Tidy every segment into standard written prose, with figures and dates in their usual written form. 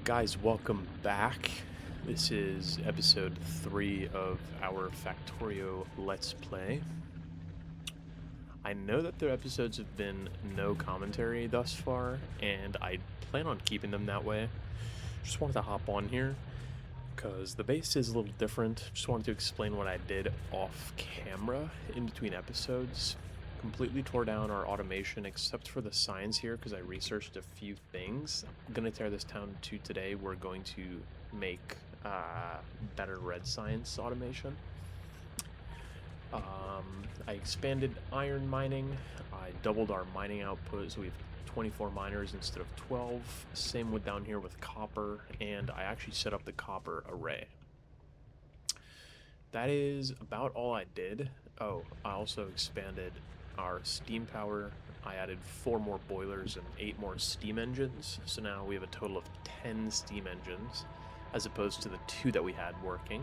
Guys, welcome back. This is episode 3 of our Factorio Let's Play. I know that the episodes have been no commentary thus far, and I plan on keeping them that way. Just wanted to hop on here, because the base is a little different. Just wanted to explain what I did off camera in between episodes. Completely tore down our automation except for the signs here because I researched a few things. I'm going to tear this down to today. We're going to make better red science automation. I expanded iron mining. I doubled our mining output, so we have 24 miners instead of 12. Same with down here with copper, and I actually set up the copper array. That is about all I did. Oh, I also expanded our steam power. I added 4 more boilers and 8 more steam engines, so now we have a total of 10 steam engines, as opposed to the 2 that we had working.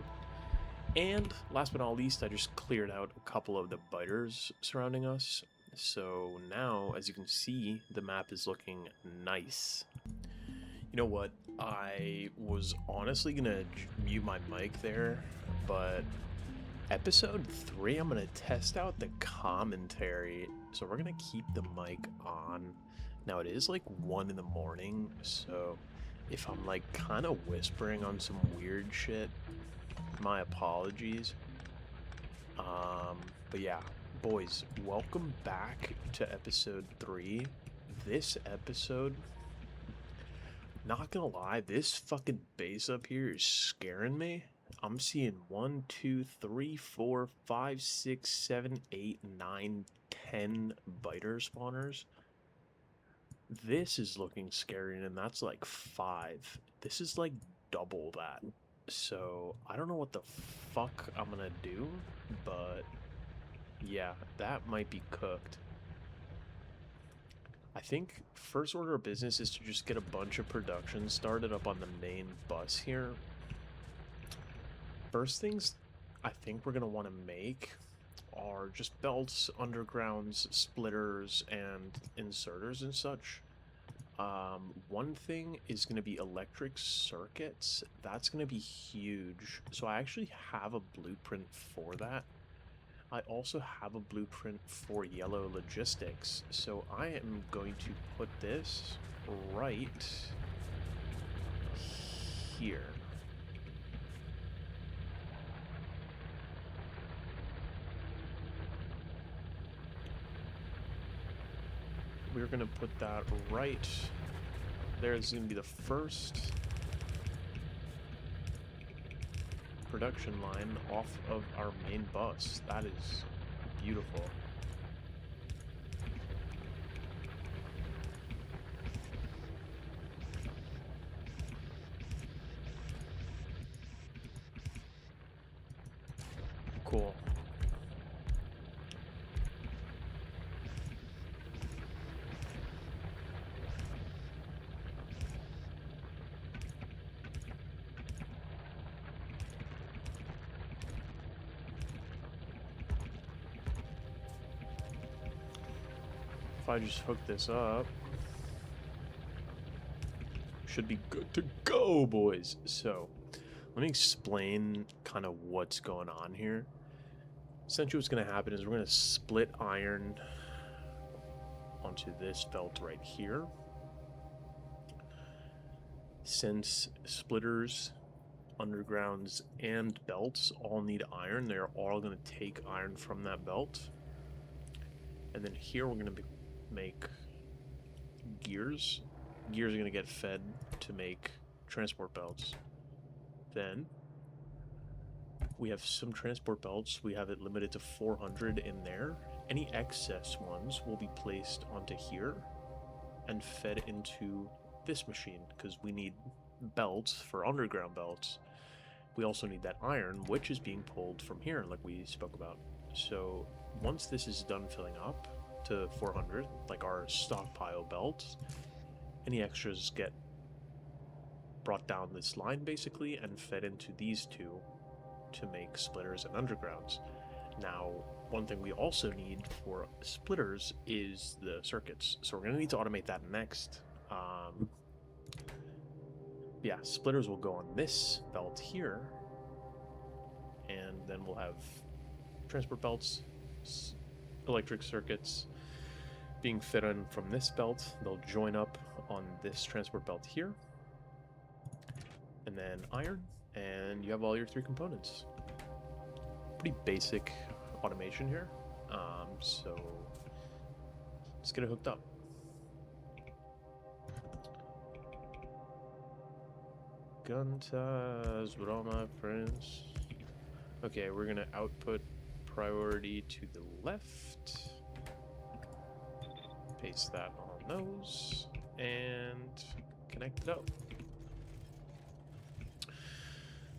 And last but not least, I just cleared out a couple of the biters surrounding us, so now, as you can see, the map is looking nice. You know what? I was honestly gonna mute my mic there, but episode 3, I'm going to test out the commentary, so we're going to keep the mic on. Now, it is like 1 in the morning, so if I'm like kind of whispering on some weird shit, my apologies. But yeah, boys, welcome back to episode 3. This episode, not gonna lie, this fucking base up here is scaring me. I'm seeing 1, 2, 3, 4, 5, 6, 7, 8, 9, 10 biter spawners. This is looking scary, and that's like 5. This is like double that. So I don't know what the fuck I'm gonna do, but yeah, that might be cooked. I think first order of business is to just get a bunch of production started up on the main bus here. First things I think we're going to want to make are just belts, undergrounds, splitters, and inserters and such. One thing is going to be electric circuits. That's going to be huge. So I actually have a blueprint for that. I also have a blueprint for yellow logistics. So I am going to put this right here. We're going to put that right there. Is going to be the first production line off of our main bus. That is beautiful. Cool. If I just hook this up, should be good to go, boys. So, let me explain kind of what's going on here. Essentially what's going to happen is we're going to split iron onto this belt right here. Since splitters, undergrounds, and belts all need iron, they're all going to take iron from that belt. And then here we're going to make gears. Gears are going to get fed to make transport belts. Then we have some transport belts. We have it limited to 400 in there. Any excess ones will be placed onto here and fed into this machine because we need belts for underground belts. We also need that iron, which is being pulled from here, like we spoke about. So once this is done filling up to 400, like our stockpile belts, any extras get brought down this line basically and fed into these two to make splitters and undergrounds. Now, one thing we also need for splitters is the circuits, so we're going to need to automate that next. Yeah, splitters will go on this belt here, and then we'll have transport belts, electric circuits being fed in from this belt. They'll join up on this transport belt here, and then iron, and you have all your 3 components. Pretty basic automation here, so let's get it hooked up. Gun ties with all my friends. Okay, we're gonna output priority to the left. Paste that on those and connect it up.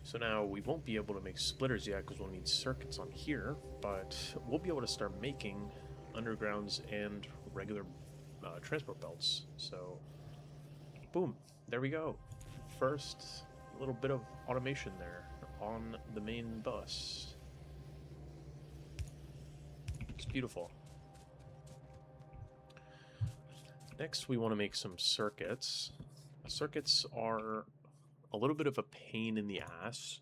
So now we won't be able to make splitters yet because we'll need circuits on here, but we'll be able to start making undergrounds and regular transport belts. So boom, there we go. First little bit of automation there on the main bus. It's beautiful. Next, we want to make some circuits. Circuits are a little bit of a pain in the ass.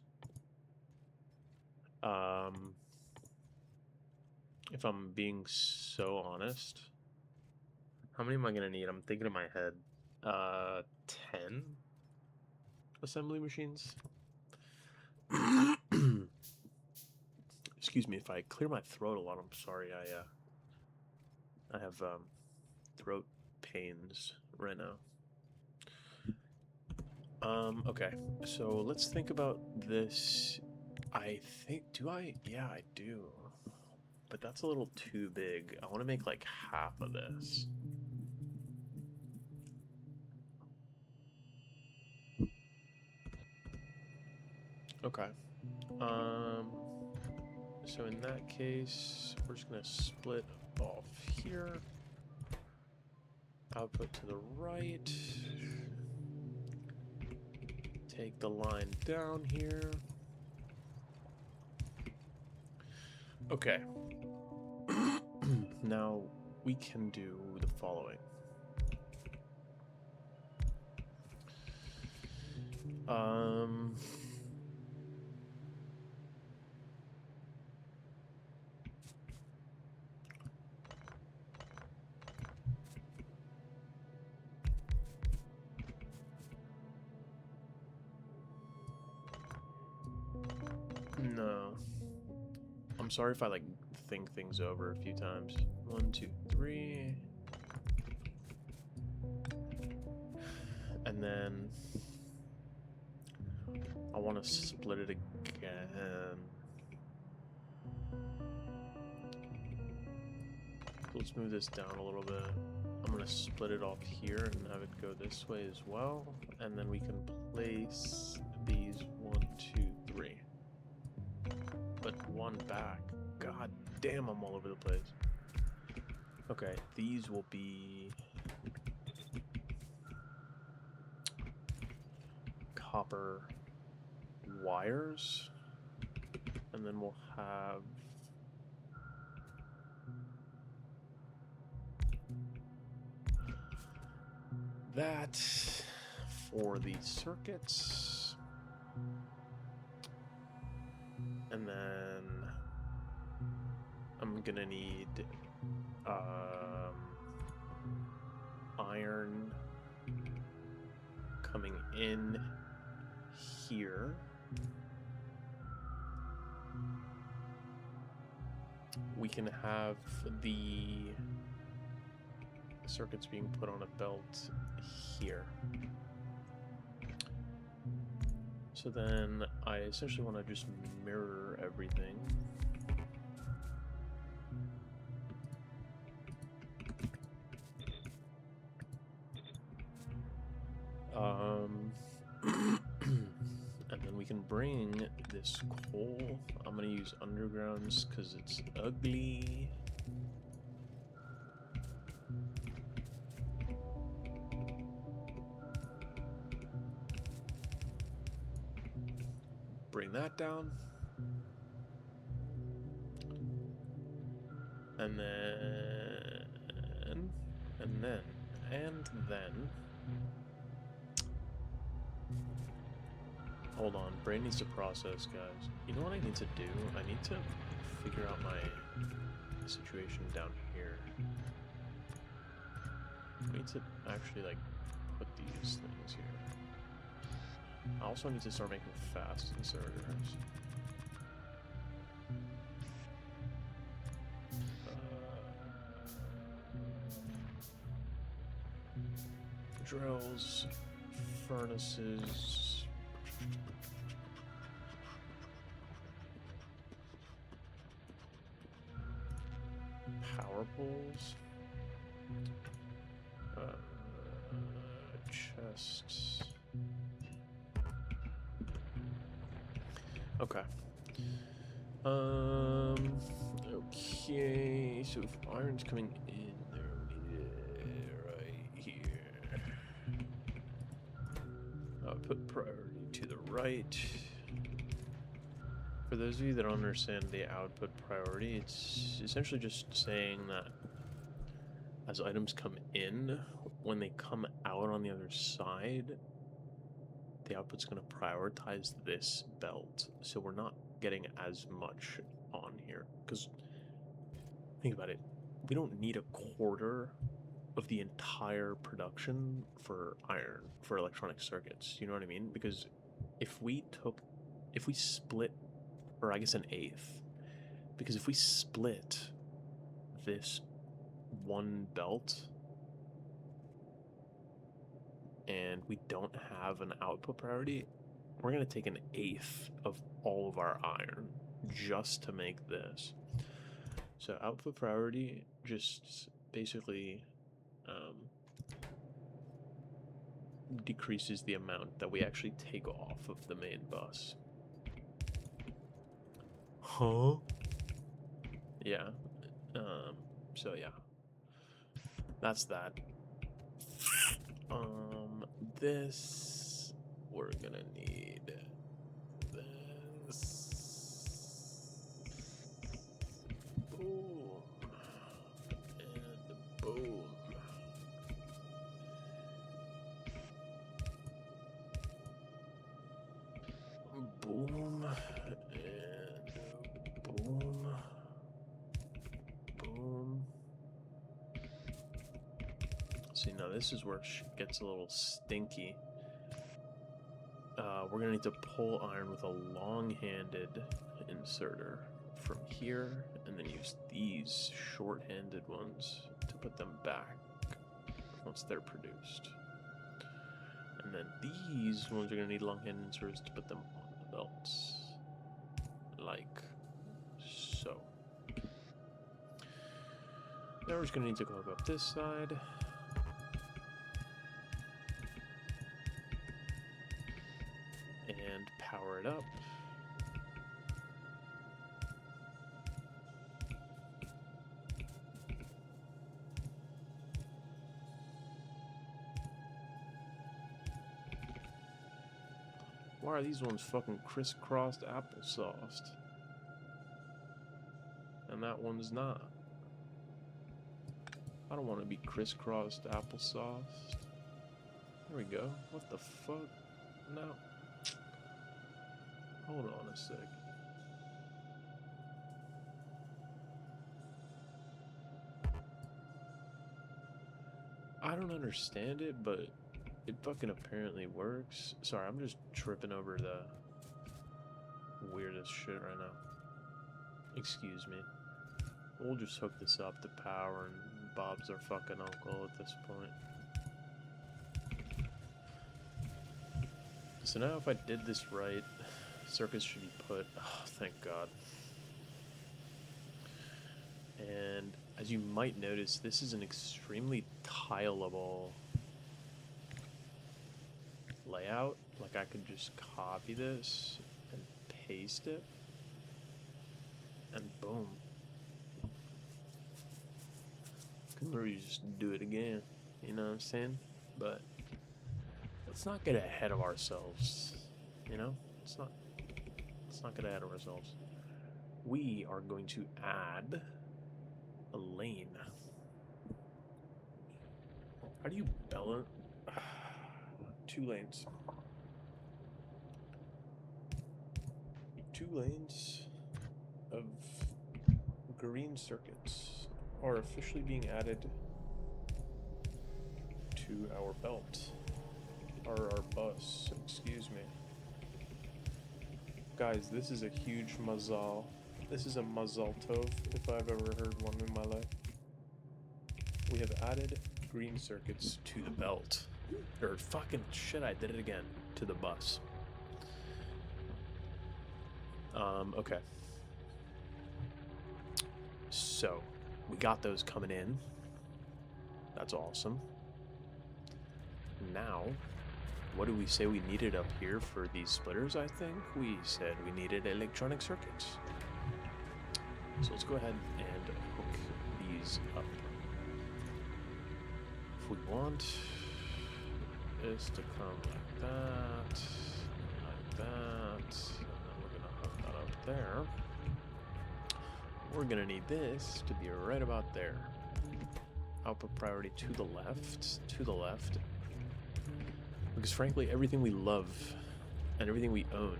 If I'm being so honest. How many am I going to need? I'm thinking in my head. 10 assembly machines. Excuse me if I clear my throat a lot. I'm sorry. I have throat pains right now. Okay, so let's think about this. I think, do I? Yeah, I do. But that's a little too big. I want to make like half of this. Okay. So in that case, we're just gonna split off here. Output to the right. Take the line down here. Okay. Now we can do the following. No. I'm sorry if I like think things over a few times. 1, 2, 3. And then I want to split it again. Let's move this down a little bit. I'm going to split it off here and have it go this way as well. And then we can place these 1, 2, 3. But one back. God damn, I'm all over the place. Okay, these will be copper wires. And then we'll have that for the circuits. And then I'm gonna need iron coming in here. We can have the circuits being put on a belt here. So then I essentially want to just mirror everything. And then we can bring this coal. I'm gonna use undergrounds because it's ugly. Bring that down. And then Hold on, brain needs to process, guys. You know what I need to do? I need to figure out my situation down here. I need to actually, like, put these things here. I also need to start making fast inserters. Drills, furnaces. Power poles. Chests. Okay. Okay, so if iron's coming in there, we need it right here. I'll put priority to the right. For those of you that don't understand the output priority, it's essentially just saying that as items come in, when they come out on the other side, the output's going to prioritize this belt. So we're not getting as much on here. Because, think about it, we don't need a quarter of the entire production for iron, for electronic circuits. You know what I mean? Because if we split, or I guess an eighth, because if we split this one belt and we don't have an output priority, we're going to take an eighth of all of our iron just to make this. So output priority just basically decreases the amount that we actually take off of the main bus. Huh? Yeah. So yeah. That's that. This we're gonna need this. Boom. And boom. Boom. And boom. Boom. See, now this is where it gets a little stinky. We're gonna need to pull iron with a long-handed inserter from here, and then use these short-handed ones to put them back once they're produced. And then these ones are gonna need long-handed inserters to put them on the belts, like so. Now we're just gonna need to hook up this side. And power it up. Why are these ones fucking crisscrossed applesauced? And that one's not. I don't want to be crisscrossed applesauced. There we go. What the fuck? No. Hold on a sec. I don't understand it, but it fucking apparently works. Sorry, I'm just tripping over the weirdest shit right now. Excuse me. We'll just hook this up to power, and Bob's our fucking uncle at this point. So now if I did this right, circuits should be put... Oh, thank God. And as you might notice, this is an extremely tileable layout. Like, I could just copy this and paste it, and boom. Can literally just do it again, you know what I'm saying? But let's not get ahead of ourselves, you know? Let's not get ahead of ourselves. We are going to add a lane. How do you balance 2 lanes? 2 lanes of green circuits are officially being added to our belt. Or our bus, excuse me. Guys, this is a huge mazal. This is a mazal tov, if I've ever heard one in my life. We have added green circuits to the belt. Or fucking shit, I did it again. To the bus. Okay. So, we got those coming in. That's awesome. Now, what do we say we needed up here for these splitters, I think? We said we needed electronic circuits. So let's go ahead and hook these up. If we want this to come like that, and then we're gonna hook that up there. We're gonna need this to be right about there. Output priority to the left, because frankly, everything we love and everything we own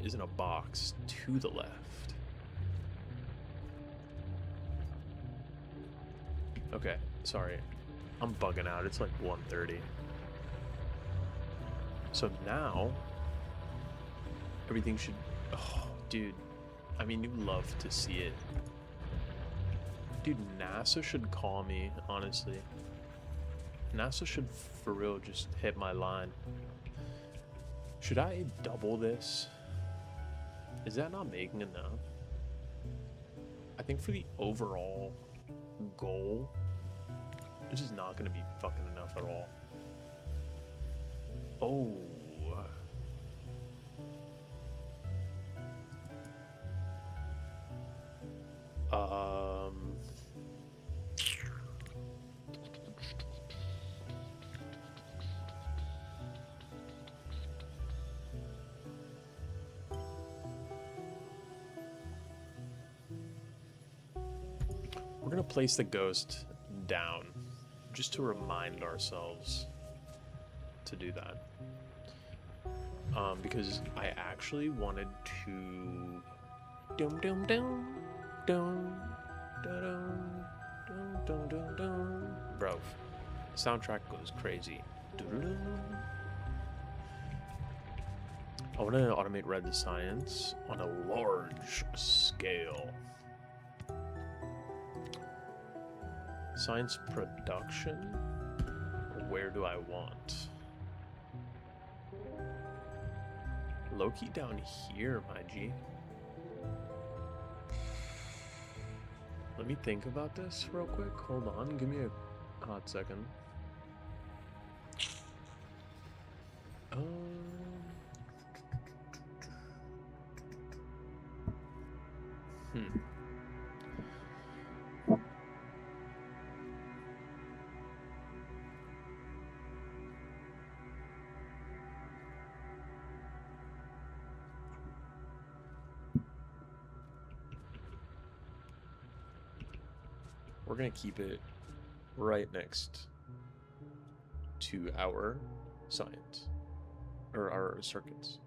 is in a box to the left. Okay, sorry. I'm bugging out. It's like 1:30. So now, everything should... Oh, dude. I mean, you love to see it. Dude, NASA should call me, honestly. NASA should, for real, just hit my line. Should I double this? Is that not making enough? I think for the overall goal, this is not going to be fucking enough at all. Oh. We're going to place the ghost down just to remind ourselves to do that. Because I actually wanted to... Dum dum dum dum dum dum dum dum dum. Bro, the soundtrack goes crazy. I want to automate red science on a large scale. Science production? Where do I want? Low-key down here, my G. Let me think about this real quick. Hold on, give me a hot second. We're gonna keep it right next to our science, or our circuits.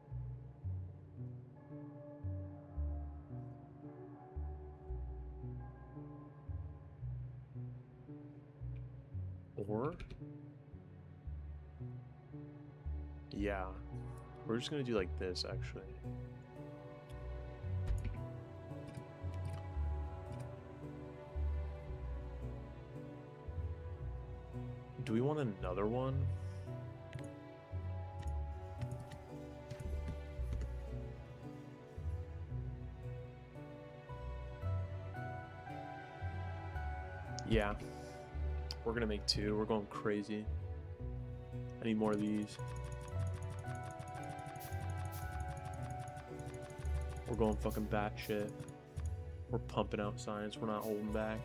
Or, yeah, we're just gonna do like this, actually. Do we want another one? Yeah. We're gonna make 2. We're going crazy. I need more of these. We're going fucking batshit. We're pumping out science. We're not holding back.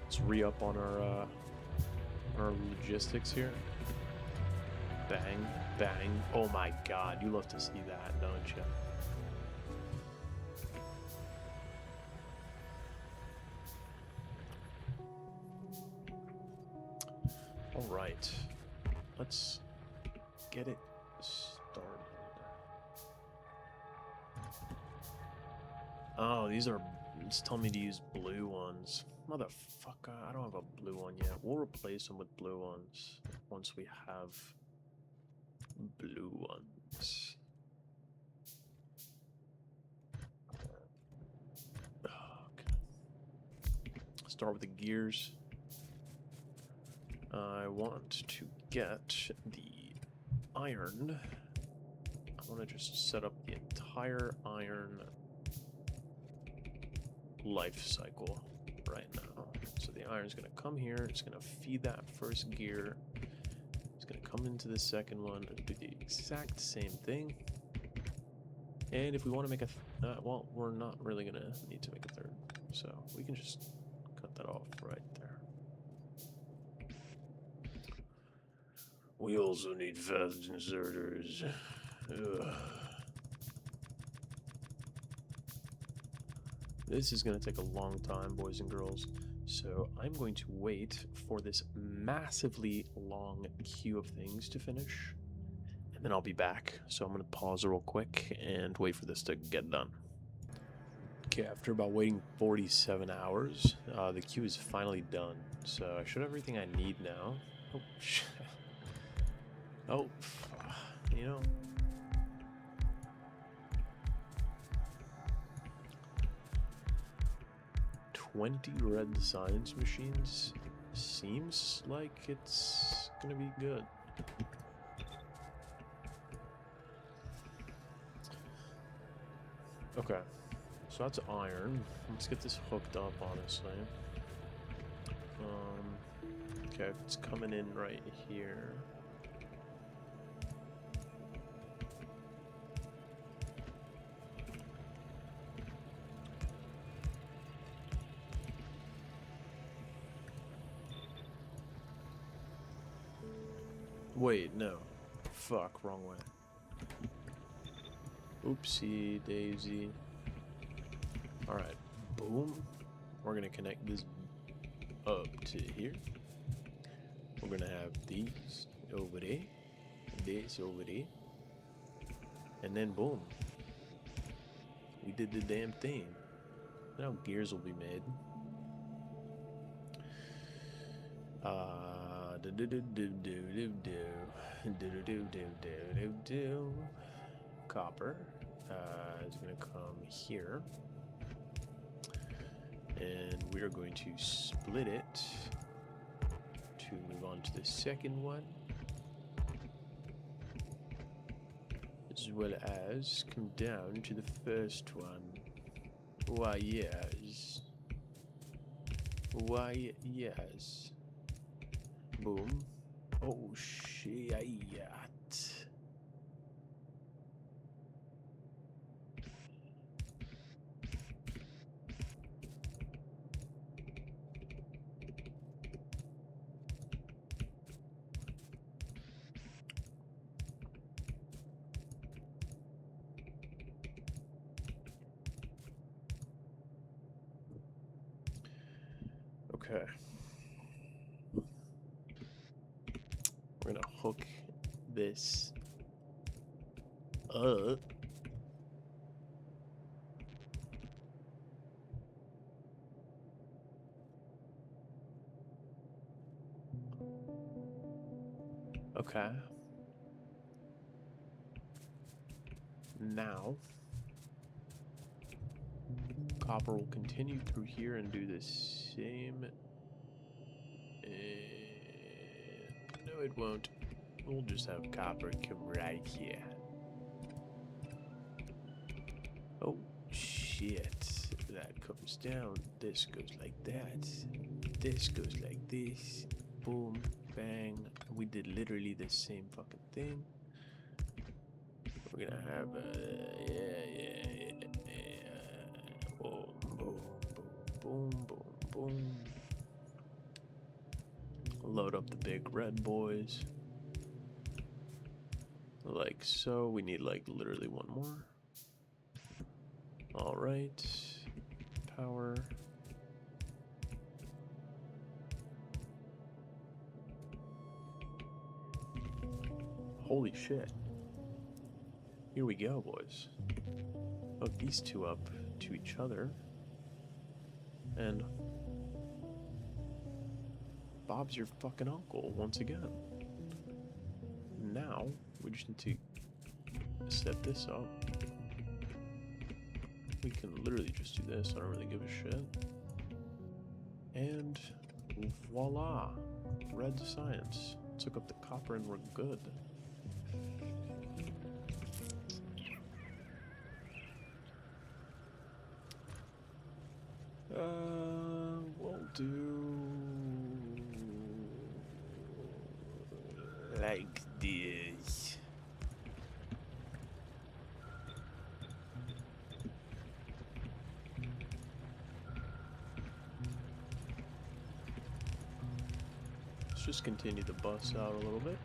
Let's re-up on our logistics here. Bang, bang. Oh my god, you love to see that, don't you? Alright. Let's get it started. Oh, these are... It's telling me to use blue ones. Motherfucker, I don't have a blue one yet. We'll replace them with blue ones once we have blue ones. Okay. Start with the gears. I want to get the iron. I want to just set up the entire iron life cycle right now. So the iron's going to come here, it's going to feed that first gear, it's going to come into the second one and do the exact same thing. And if we want to make a well, we're not really going to need to make a third, so we can just cut that off right there. We also need fast inserters. Ugh. This is going to take a long time, boys and girls, so I'm going to wait for this massively long queue of things to finish, and then I'll be back. So I'm going to pause real quick and wait for this to get done. Okay, after about waiting 47 hours, the queue is finally done, so I should have everything I need now. Oh, shit. Oh, you know... 20 red science machines seems like it's gonna be good. Okay, so that's iron. Let's get this hooked up, honestly. Okay, it's coming in right here. Wait, no. Fuck, wrong way. Oopsie daisy. Alright, boom. We're gonna connect this up to here. We're gonna have these over there, this over there, and then boom. We did the damn thing. Now gears will be made. Copper is going to come here, and we are going to split it to move on to the second one, as well as come down to the first one. Why yes. Why yes. Boom. Oh shit. Okay. We're gonna hook this up. Okay. Now, copper will continue through here and do the same. No, it won't. We'll just have copper come right here. Oh, shit. That comes down. This goes like that. This goes like this. Boom, bang. We did literally the same fucking thing. We're gonna have yeah. Boom, boom, boom, boom, boom. Load up the big red boys. Like so. We need like literally one more. Alright. Power. Holy shit. Here we go, boys. Hook these two up to each other. And Bob's your fucking uncle once again. Now, we just need to set this up. We can literally just do this, I don't really give a shit. And voila! Red science. Took up the copper and we're good. We'll do like this. Let's just continue the bus out a little bit.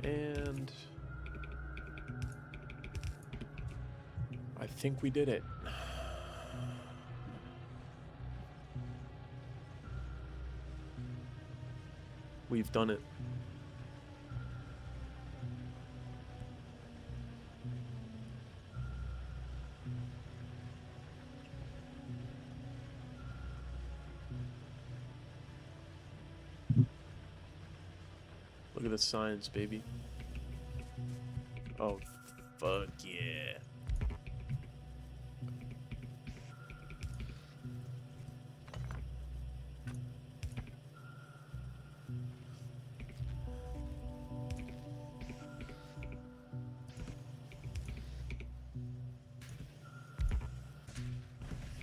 And I think we did it. We've done it. Look at the science, baby. Oh, fuck yeah.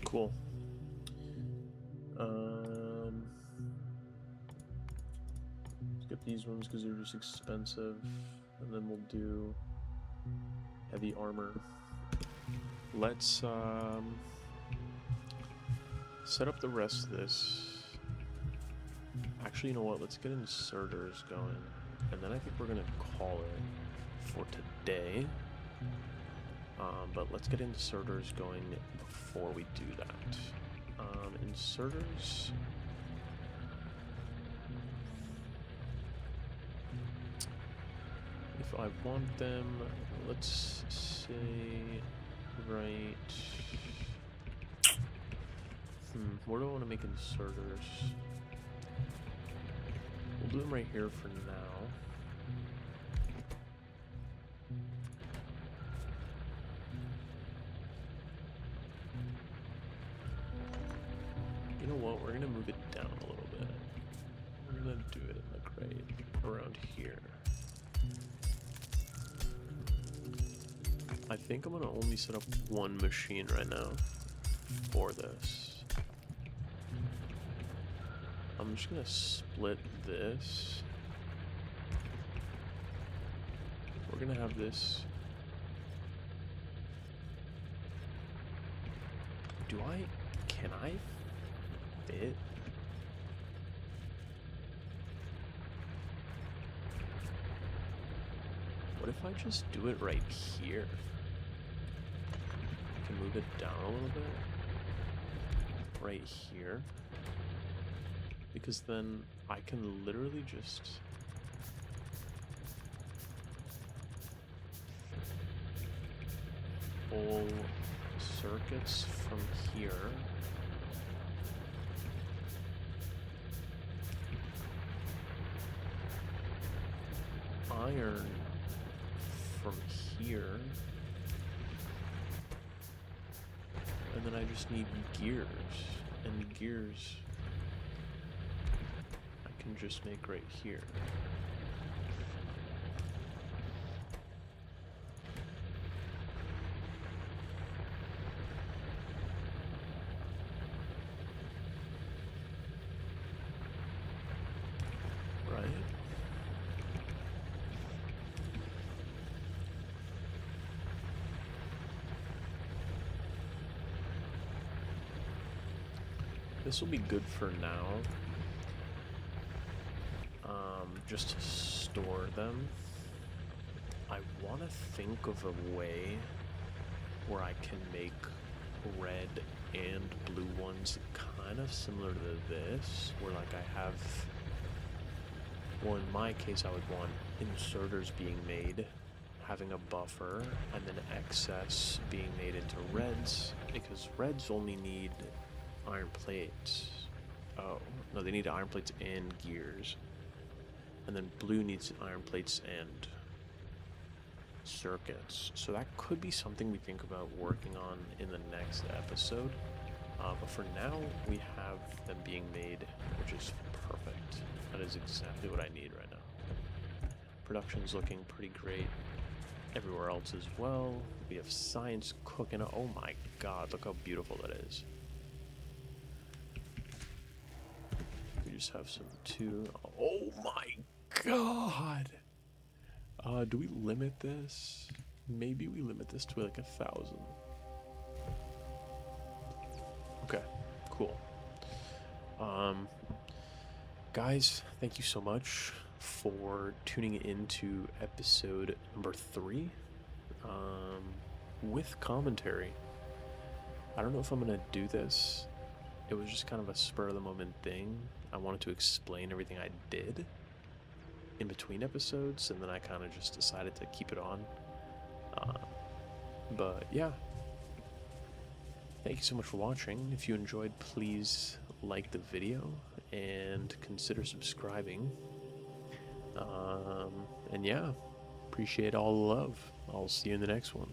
Cool. Let's get these ones because they're just expensive, and then we'll do heavy armor. Let's set up the rest of this. Actually, you know what? Let's get inserters going, and then I think we're gonna call it for today. But let's get inserters going before we do that. Inserters. If I want them, let's say right. Where do I want to make inserters? We'll do them right here for now. You know what? We're gonna move it down a little bit. We're gonna do it like right around here. I think I'm gonna only set up one machine right now for this. I'm just gonna split this. We're gonna have this. Can I fit? What if I just do it right here? I can move it down a little bit. Right here. Because then I can literally just... pull circuits from here. Iron from here. And then I just need gears. And gears I can just make right here. Right? This will be good for now. Just to store them. I want to think of a way where I can make red and blue ones kind of similar to this, where like I have, well, in my case I would want inserters being made, having a buffer, and then excess being made into reds, because reds only need iron plates. Oh, no, they need iron plates and gears. And then blue needs iron plates and circuits. So that could be something we think about working on in the next episode. But for now, we have them being made, which is perfect. That is exactly what I need right now. Production's looking pretty great everywhere else as well. We have science cooking. Oh my god, look how beautiful that is. We just have some oh my god! Do we limit this? Maybe we limit this to like 1,000. Okay, cool. Guys, thank you so much for tuning into episode number 3, with commentary. I don't know if I'm gonna do this. It was just kind of a spur of the moment thing. I wanted to explain everything I did in between episodes, and then I kind of just decided to keep it on. But yeah, thank you so much for watching. If you enjoyed, please like the video and consider subscribing. And yeah, appreciate all the love. I'll see you in the next one.